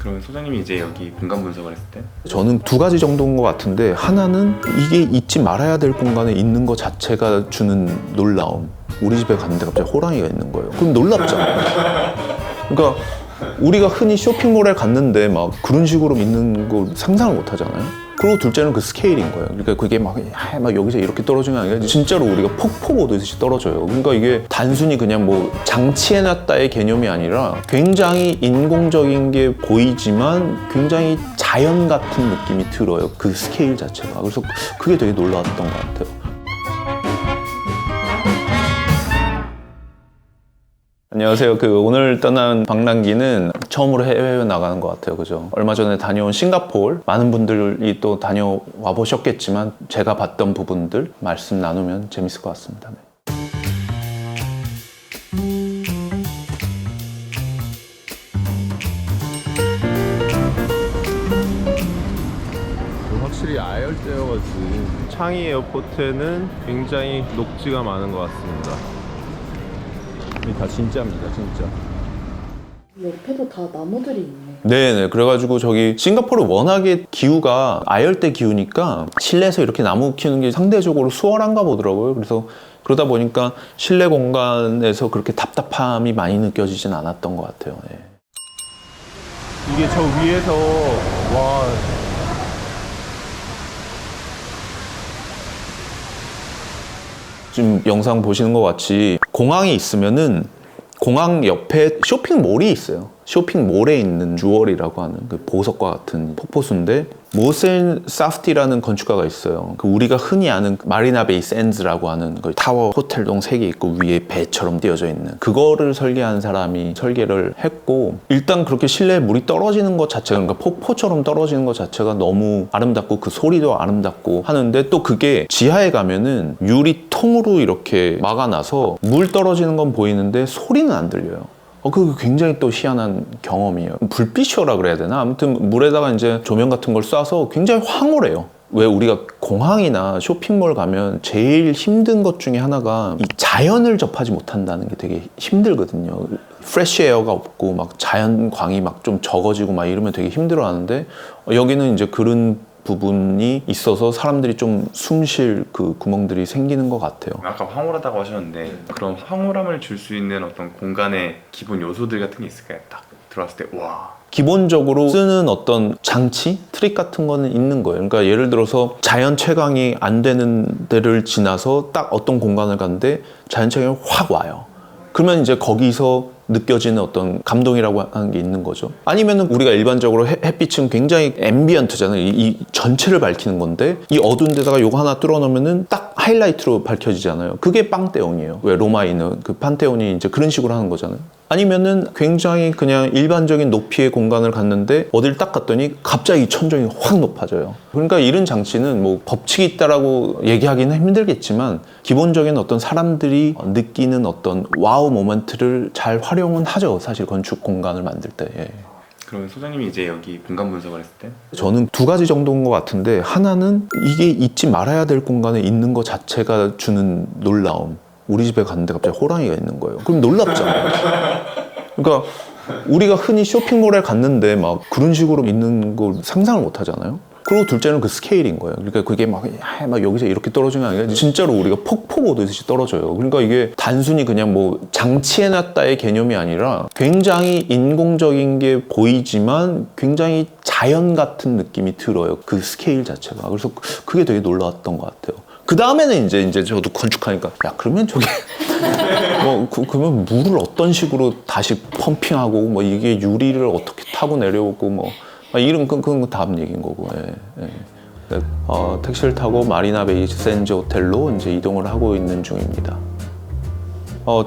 그러면 소장님이 이제 여기 공간 분석을 했을 때 저는 두 가지 정도인 것 같은데, 하나는 이게 잊지 말아야 될 공간에 있는 것 자체가 주는 놀라움. 우리 집에 갔는데 갑자기 호랑이가 있는 거예요. 그럼 놀랍잖아요. 그러니까 우리가 흔히 쇼핑몰에 갔는데 막 그런 식으로 있는 거 상상을 못 하잖아요. 그리고 둘째는 그 스케일인 거예요. 그러니까 그게 막 여기서 이렇게 떨어지는 게 아니라 진짜로 우리가 폭포 보듯이 떨어져요. 그러니까 이게 단순히 그냥 뭐 장치해놨다의 개념이 아니라 굉장히 인공적인 게 보이지만 굉장히 자연 같은 느낌이 들어요. 그 스케일 자체가. 그래서 그게 되게 놀라웠던 것 같아요. 안녕하세요. 오늘 떠난 방랑기는 처음으로 해외 나가는 것 같아요. 그죠? 얼마 전에 다녀온 싱가포르, 많은 분들이 또 다녀와 보셨겠지만 제가 봤던 부분들 말씀 나누면 재밌을 것 같습니다. 네. 확실히 아열대여가지고 창이 에어포트에는 굉장히 녹지가 많은 것 같습니다. 이게 다 진짜입니다, 진짜. 옆에도 다 나무들이 있네. 네네. 그래가지고 저기 싱가포르 워낙에 기후가 아열대 기후니까 실내에서 이렇게 나무 키우는 게 상대적으로 수월한가 보더라고요. 그래서 그러다 보니까 실내 공간에서 그렇게 답답함이 많이 느껴지진 않았던 것 같아요. 네. 이게 저 위에서 와 지금 영상 보시는 것 같이 공항에 있으면은 공항 옆에 쇼핑몰이 있어요. 쇼핑몰에 있는 주얼이라고 하는 그 보석과 같은 폭포수인데, 모센 사프티라는 건축가가 있어요. 우리가 흔히 아는 마리나 베이 샌즈라고 하는 그 타워 호텔동 3개 있고 위에 배처럼 띄어져 있는 그거를 설계한 사람이 설계를 했고, 일단 그렇게 실내에 물이 떨어지는 것 자체가, 그러니까 폭포처럼 떨어지는 것 자체가 너무 아름답고 그 소리도 아름답고 하는데, 또 그게 지하에 가면은 유리통으로 이렇게 막아놔서 물 떨어지는 건 보이는데 소리는 안 들려요. 그게 굉장히 또 희한한 경험이에요. 불빛이라 그래야 되나? 아무튼 물에다가 이제 조명 같은 걸 쏴서 굉장히 황홀해요. 왜 우리가 공항이나 쇼핑몰 가면 제일 힘든 것 중에 하나가 이 자연을 접하지 못한다는 게 되게 힘들거든요. 프레쉬 에어가 없고 막 자연광이 막 좀 적어지고 막 이러면 되게 힘들어 하는데, 여기는 이제 그런 부분이 있어서 사람들이 좀 숨 쉴 그 구멍들이 생기는 것 같아요. 아까 황홀하다고 하셨는데 그런 황홀함을 줄 수 있는 어떤 공간의 기본 요소들 같은 게 있을까요? 딱 들어왔을 때 와. 기본적으로 쓰는 어떤 장치, 트릭 같은 거는 있는 거예요. 그러니까 예를 들어서 자연 채광이 안 되는 데를 지나서 딱 어떤 공간을 갔는데 자연 채광이 확 와요. 그러면 이제 거기서 느껴지는 어떤 감동이라고 하는 게 있는 거죠. 아니면은 우리가 일반적으로 햇빛은 굉장히 앰비언트잖아요. 이 전체를 밝히는 건데, 이 어두운 데다가 요거 하나 뚫어놓으면은 딱 하이라이트로 밝혀지잖아요. 그게 빵테온이에요. 왜 로마에 있는 그 판테온이 이제 그런 식으로 하는 거잖아요. 아니면은 굉장히 그냥 일반적인 높이의 공간을 갔는데 어딜 딱 갔더니 갑자기 천정이 확 높아져요. 그러니까 이런 장치는 뭐 법칙이 있다라고 얘기하기는 힘들겠지만, 기본적인 어떤 사람들이 느끼는 어떤 와우 모멘트를 잘 활용은 하죠. 사실 건축 공간을 만들 때. 예. 그러면 소장님이 이제 여기 공간 분석을 했을 때 저는 두 가지 정도인 것 같은데, 하나는 이게 잊지 말아야 될 공간에 있는 것 자체가 주는 놀라움. 우리 집에 갔는데 갑자기 호랑이가 있는 거예요. 그럼 놀랍잖아요. 그러니까 우리가 흔히 쇼핑몰에 갔는데 막 그런 식으로 있는 걸 상상을 못 하잖아요. 그리고 둘째는 그 스케일인 거예요. 그러니까 그게 막 여기서 이렇게 떨어지는 게 아니라 진짜로 우리가 폭포 보듯이 떨어져요. 그러니까 이게 단순히 그냥 뭐 장치해놨다의 개념이 아니라 굉장히 인공적인 게 보이지만 굉장히 자연 같은 느낌이 들어요. 그 스케일 자체가. 그래서 그게 되게 놀라웠던 것 같아요. 그 다음에는 이제 저도 건축하니까, 야, 그러면 저게 그러면 물을 어떤 식으로 다시 펌핑하고 뭐 이게 유리를 어떻게 타고 내려오고 뭐 이런 그건 다음 얘기인 거고. 예. 택시를 타고 마리나 베이 샌즈 호텔로 이제 이동을 하고 있는 중입니다.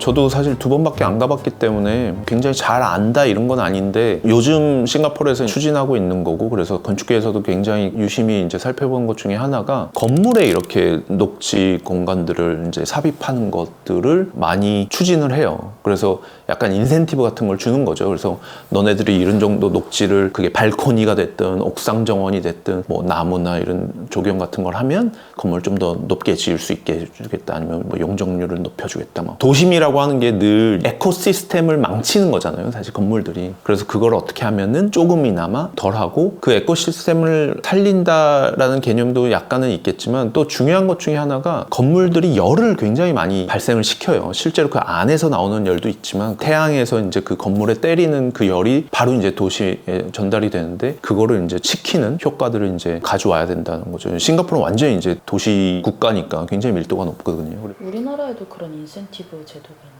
저도 사실 2번밖에 안 가봤기 때문에 굉장히 잘 안다 이런 건 아닌데, 요즘 싱가포르에서 추진하고 있는 거고, 그래서 건축계에서도 굉장히 유심히 이제 살펴본 것 중에 하나가 건물에 이렇게 녹지 공간들을 이제 삽입하는 것들을 많이 추진을 해요. 그래서 약간 인센티브 같은 걸 주는 거죠. 그래서 너네들이 이런 정도 녹지를, 그게 발코니가 됐든 옥상 정원이 됐든 뭐 나무나 이런 조경 같은 걸 하면 건물 좀 더 높게 지을 수 있게 해주겠다, 아니면 뭐 용적률을 높여주겠다, 뭐 도시 도심이라고 하는 게 늘 에코시스템을 망치는 거잖아요, 사실 건물들이. 그래서 그걸 어떻게 하면은 조금이나마 덜하고 그 에코시스템을 살린다라는 개념도 약간은 있겠지만, 또 중요한 것 중에 하나가 건물들이 열을 굉장히 많이 발생을 시켜요. 실제로 그 안에서 나오는 열도 있지만 태양에서 이제 그 건물에 때리는 그 열이 바로 이제 도시에 전달이 되는데, 그거를 이제 식히는 효과들을 이제 가져와야 된다는 거죠. 싱가포르는 완전히 이제 도시 국가니까 굉장히 밀도가 높거든요. 우리나라에도 그런 인센티브 제도가 있나요?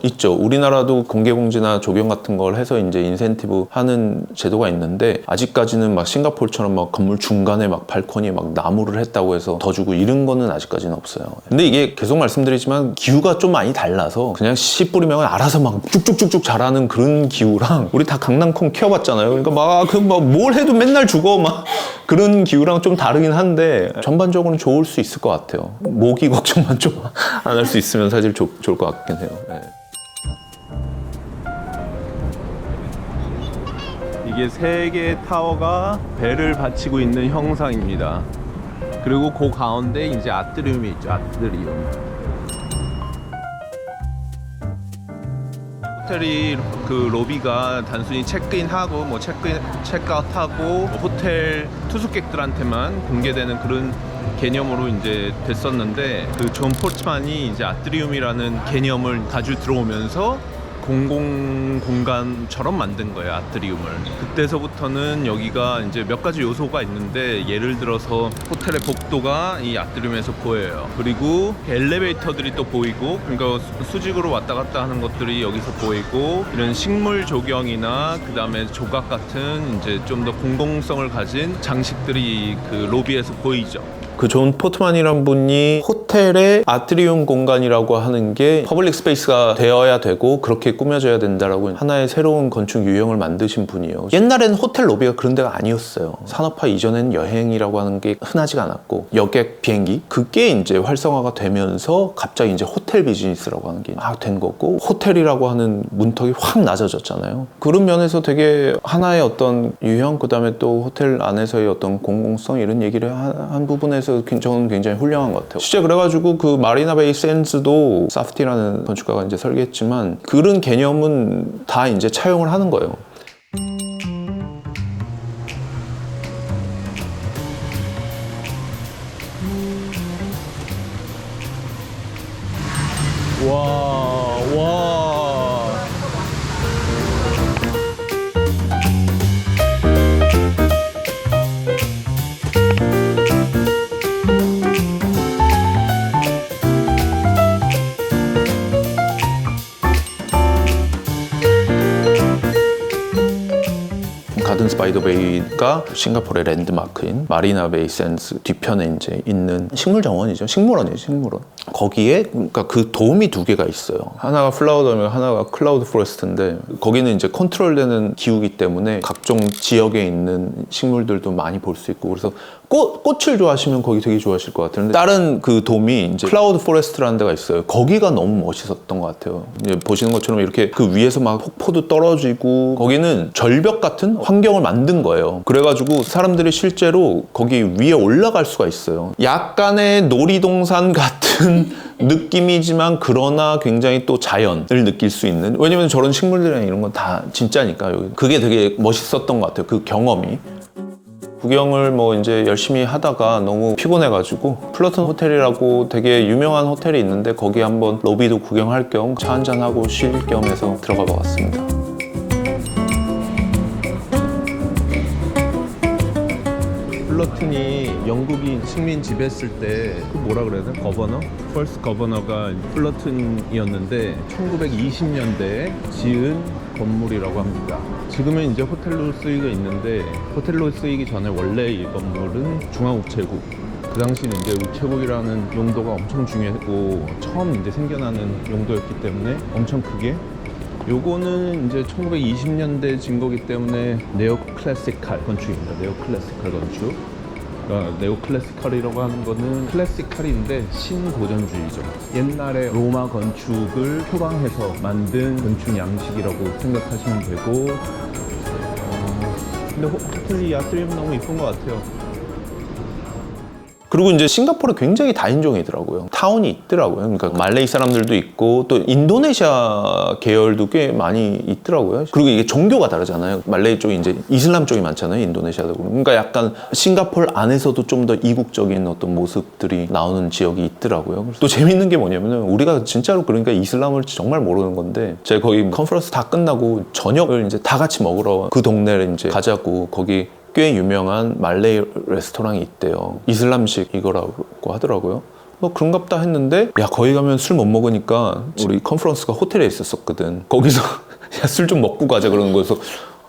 있죠. 우리나라도 공개공지나 조경 같은 걸 해서 이제 인센티브 하는 제도가 있는데, 아직까지는 막 싱가포르처럼 막 건물 중간에 막 발코니에 막 나무를 했다고 해서 더 주고 이런 거는 아직까지는 없어요. 근데 이게 계속 말씀드리지만 기후가 좀 많이 달라서, 그냥 씨 뿌리면 알아서 막 쭉쭉쭉쭉 자라는 그런 기후랑, 우리 다 강낭콩 키워봤잖아요. 그러니까 막 뭘 해도 맨날 죽어 막 그런 기후랑 좀 다르긴 한데, 전반적으로는 좋을 수 있을 것 같아요. 모기 걱정만 좀 안 할 수 있으면 사실 좋을 것 같긴 해요. 네. 이게 세 개의 타워가 배를 받치고 있는 형상입니다. 그리고 그 가운데 이제 아트리움이 있죠. 아트리움. 호텔이 그 로비가 단순히 체크인하고 뭐 체크아웃하고 호텔 투숙객들한테만 공개되는 그런 개념으로 이제 됐었는데, 그 존 포츠만이 이제 아트리움이라는 개념을 가지고 들어오면서 공공 공간처럼 만든 거예요, 아트리움을. 그때서부터는 여기가 이제 몇 가지 요소가 있는데, 예를 들어서 호텔의 복도가 이 아트리움에서 보여요. 그리고 엘리베이터들이 또 보이고, 그러니까 수직으로 왔다 갔다 하는 것들이 여기서 보이고, 이런 식물 조경이나 그 다음에 조각 같은 이제 좀 더 공공성을 가진 장식들이 그 로비에서 보이죠. 그 존 포트만이란 분이 호텔의 아트리움 공간이라고 하는 게 퍼블릭 스페이스가 되어야 되고 그렇게 꾸며져야 된다라고 하나의 새로운 건축 유형을 만드신 분이에요. 옛날에는 호텔 로비가 그런 데가 아니었어요. 산업화 이전에는 여행이라고 하는 게 흔하지가 않았고, 여객 비행기 그게 이제 활성화가 되면서 갑자기 이제 호텔 비즈니스라고 하는 게 막 된 거고, 호텔이라고 하는 문턱이 확 낮아졌잖아요. 그런 면에서 되게 하나의 어떤 유형, 그 다음에 또 호텔 안에서의 어떤 공공성, 이런 얘기를 한 부분에서 저는 굉장히 훌륭한 것 같아요. 실제 그래가지고 그 마리나 베이 샌즈도 사프티라는 건축가가 이제 설계했지만, 그런 개념은 다 이제 차용을 하는 거예요. 와. 가든 스파이더 베이가 싱가포르의 랜드마크인 마리나 베이 샌즈 뒤편에 이제 있는 식물 정원이죠. 식물원이에요, 식물원. 거기에 그러니까 그 도움이 두 개가 있어요. 하나가 플라워덤이고 하나가 클라우드 포레스트인데, 거기는 이제 컨트롤되는 기후이기 때문에 각종 지역에 있는 식물들도 많이 볼 수 있고, 그래서 꽃을 좋아하시면 거기 되게 좋아하실 것 같아요. 근데 다른 그 돔이 이제 클라우드 포레스트라는 데가 있어요. 거기가 너무 멋있었던 것 같아요. 이제 보시는 것처럼 이렇게 그 위에서 막 폭포도 떨어지고, 거기는 절벽 같은 환경을 만든 거예요. 그래가지고 사람들이 실제로 거기 위에 올라갈 수가 있어요. 약간의 놀이동산 같은 느낌이지만, 그러나 굉장히 또 자연을 느낄 수 있는, 왜냐면 저런 식물들이랑 이런 건 다 진짜니까. 그게 되게 멋있었던 것 같아요, 그 경험이. 구경을 뭐 이제 열심히 하다가 너무 피곤해가지고 플러튼 호텔이라고 되게 유명한 호텔이 있는데, 거기 한번 로비도 구경할 겸 차 한잔하고 쉴 겸 해서 들어가 봤습니다. 플러튼이 영국이 식민 지배했을 때 그 뭐라 그래야 돼? 거버너? 퍼스트 거버너가 플러튼이었는데 1920년대에 지은 건물이라고 합니다. 지금은 이제 호텔로 쓰이고 있는데, 호텔로 쓰이기 전에 원래 이 건물은 중앙우체국, 그 당시는 이제 우체국이라는 용도가 엄청 중요했고 처음 이제 생겨나는 용도였기 때문에 엄청 크게, 요거는 이제 1920년대 진 거기 때문에 네오 클래시컬 건축입니다. 네오 클래시컬 건축. 그러니까 네오 클래시컬이라고 하는 거는 클래시컬인데 신고전주의죠. 옛날에 로마 건축을 표방해서 만든 건축 양식이라고 생각하시면 되고, 근데 호텔 이 아트리움 너무 이쁜 것 같아요. 그리고 이제 싱가포르 굉장히 다인종이더라고요. 타운이 있더라고요. 그러니까 말레이 사람들도 있고 또 인도네시아 계열도 꽤 많이 있더라고요. 그리고 이게 종교가 다르잖아요. 말레이 쪽이 이제 이슬람 쪽이 많잖아요. 인도네시아도. 그러니까 약간 싱가포르 안에서도 좀 더 이국적인 어떤 모습들이 나오는 지역이 있더라고요. 또 재밌는 게 뭐냐면은 우리가 진짜로 그러니까 이슬람을 정말 모르는 건데 제가 거기 컨퍼런스 다 끝나고 저녁을 이제 다 같이 먹으러 그 동네를 이제 가자고 거기 꽤 유명한 말레이 레스토랑이 있대요. 이슬람식 이거라고 하더라고요. 뭐 그런갑다 했는데 야 거기 가면 술 못 먹으니까 우리 컨퍼런스가 호텔에 있었거든. 거기서 야 술 좀 먹고 가자 그러는 거여서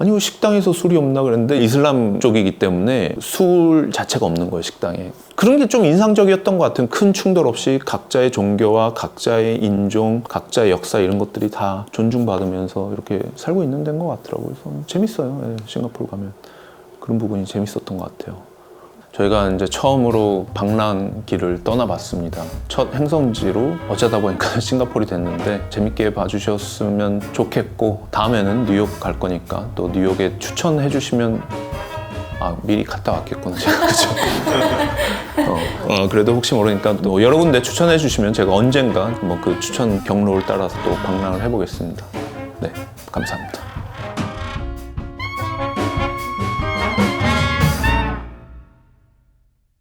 아니 왜 식당에서 술이 없나 그랬는데 이슬람 쪽이기 때문에 술 자체가 없는 거예요 식당에. 그런 게 좀 인상적이었던 것 같은 큰 충돌 없이 각자의 종교와 각자의 인종, 각자의 역사 이런 것들이 다 존중받으면서 이렇게 살고 있는 데인 것 같더라고요. 그래서 재밌어요. 예, 싱가포르 가면. 그런 부분이 재밌었던 것 같아요. 저희가 이제 처음으로 방랑길을 떠나봤습니다. 첫 행성지로 어쩌다 보니까 싱가포르이 됐는데 재밌게 봐주셨으면 좋겠고 다음에는 뉴욕 갈 거니까 또 뉴욕에 추천해 주시면 미리 갔다 왔겠구나 제가 그죠? 그래도 혹시 모르니까 또 여러 군데 추천해 주시면 제가 언젠가 뭐 그 추천 경로를 따라서 또 방랑을 해보겠습니다. 네, 감사합니다.